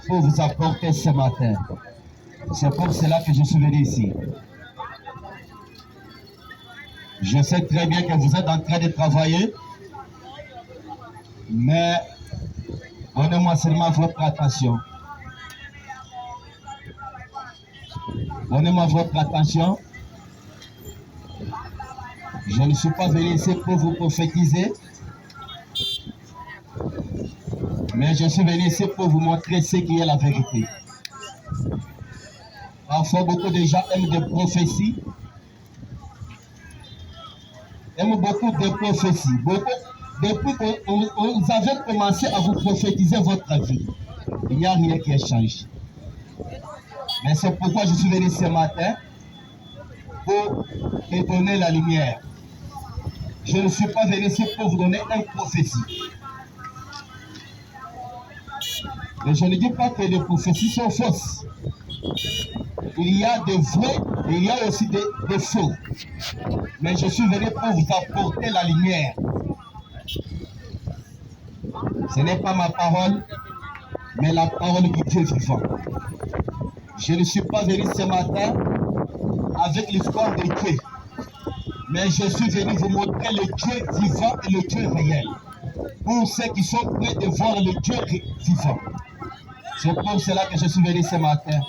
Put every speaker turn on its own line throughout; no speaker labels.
pour vous apporter ce matin. C'est pour cela que je suis venu ici. Je sais très bien que vous êtes en train de travailler, mais donnez-moi seulement votre attention. Donnez-moi votre attention. Je ne suis pas venu ici pour vous prophétiser, mais je suis venu ici pour vous montrer ce qui est la vérité. Parfois, beaucoup de gens aiment des prophéties, beaucoup de prophéties. Depuis que vous avez commencé à vous prophétiser votre vie, il n'y a rien qui a changé. Mais c'est pourquoi je suis venu ce matin pour te donner la lumière. Je ne suis pas venu ici pour vous donner une prophétie. Mais je ne dis pas que les prophéties sont fausses. Il y a des vrais, il y a aussi des faux. Mais je suis venu pour vous apporter la lumière. Ce n'est pas ma parole, mais la parole du Dieu vivant. Je ne suis pas venu ce matin avec l'histoire de Dieu, mais je suis venu vous montrer le Dieu vivant et le Dieu réel. Pour ceux qui sont prêts de voir le Dieu vivant. C'est pour cela que je suis venu ce matin.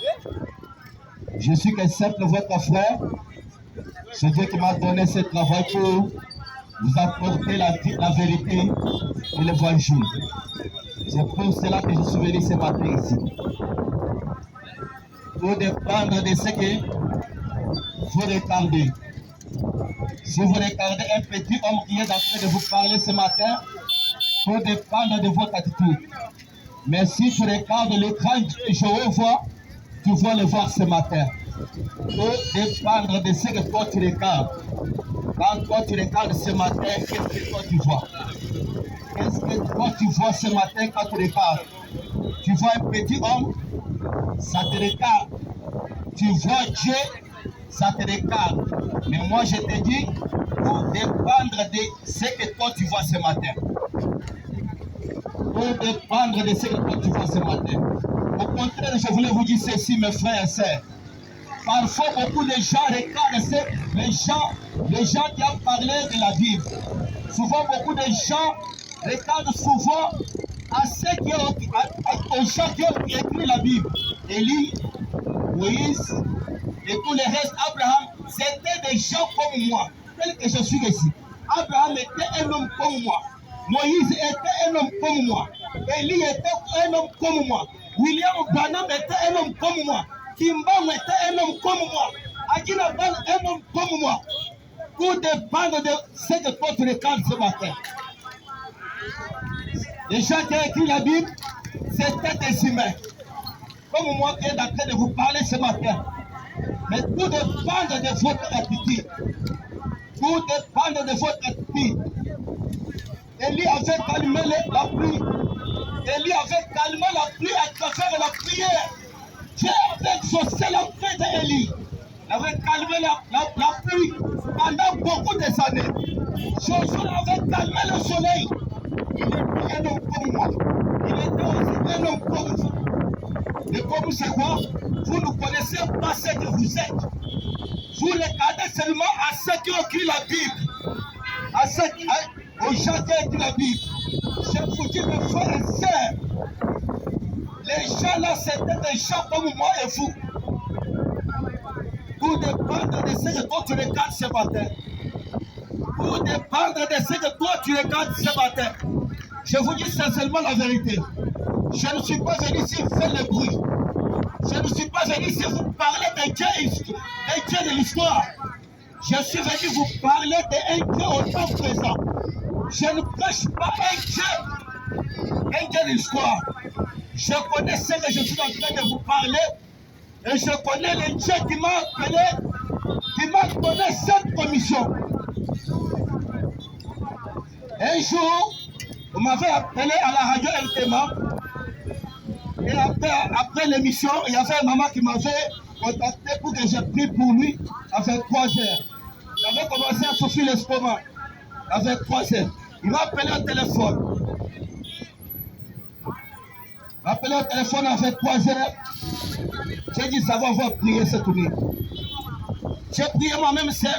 Je suis qu'un simple votre frère. C'est Dieu qui m'a donné ce travail pour vous apporter la vérité et le bon jour. C'est pour cela que je suis venu ce matin ici. Pour dépendre de ce que vous regardez. Si vous regardez un petit homme qui est en train de vous parler ce matin, pour dépendre de votre attitude. Mais si tu regardes l'écran de Jéhovah, tu vas le voir ce matin. Pour dépendre de ce que toi tu regardes. Quand toi tu regardes ce matin, qu'est-ce que toi tu vois? Qu'est-ce que toi tu vois ce matin quand tu regardes? Tu vois un petit homme, ça te regarde. Tu vois Dieu, ça te regarde. Mais moi je te dis, pour dépendre de ce que toi tu vois ce matin. Pour dépendre de ce que toi tu vois ce matin. Au contraire, je voulais vous dire ceci, mes frères et sœurs. Parfois, beaucoup de gens regardent les gens qui ont parlé de la Bible. Souvent, beaucoup de gens regardent souvent à aux gens qui ont écrit la Bible. Élie, Moïse et tous les restes. Abraham, c'était des gens comme moi, tels que je suis ici. Abraham était un homme comme moi. Moïse était un homme comme moi. Élie était un homme comme moi. William Branham était un homme comme moi. Kimbam était un homme comme moi. Agina Ban un homme comme moi. Pour dépendre de ce que toi tu regardes ce matin. Les gens qui ont écrit la Bible, c'était des humains. Comme moi qui est en train de vous parler ce matin. Mais tout dépend de votre attitude. Tout dépend de votre attitude. Élie avait calmé la pluie. Élie avait calmé la pluie à travers la prière. Dieu avait exaucé la prière d'Élie. Il avait calmé la pluie pendant beaucoup d'années. Josué avait calmé le soleil. Il était un homme comme moi. Il était aussi un homme comme vous. Et comme c'est quoi? Vous ne connaissez pas ce que vous êtes. Vous regardez seulement à ceux qui ont écrit la Bible. Aux gens qui ont écrit la Bible. Je vous dis, mes frères et sœurs, les gens là, c'était des gens comme moi et vous. Pour dépendre de ce que toi tu regardes ce matin. Pour dépendre de ce que toi tu regardes ce matin. Je vous dis sincèrement la vérité. Je ne suis pas venu ici faire le bruit. Je ne suis pas venu ici vous parler des dieux de l'histoire. Je suis venu vous parler d'un Dieu au temps présent. Je ne prêche pas un Dieu de l'histoire. Je connais ce que je suis en train de vous parler et je connais le Dieu qui m'a appelé, qui m'a donné cette commission. Un jour, vous m'avez appelé à la radio LTMA et après l'émission, il y avait une maman qui m'avait contacté pour que je prie pour lui à 23 heures. J'avais commencé à souffrir l'estomac à 23 heures. Il m'a appelé au téléphone. Appelé au téléphone avec 3 heures. J'ai dit, ça va prier cette nuit. J'ai prié moi-même seul.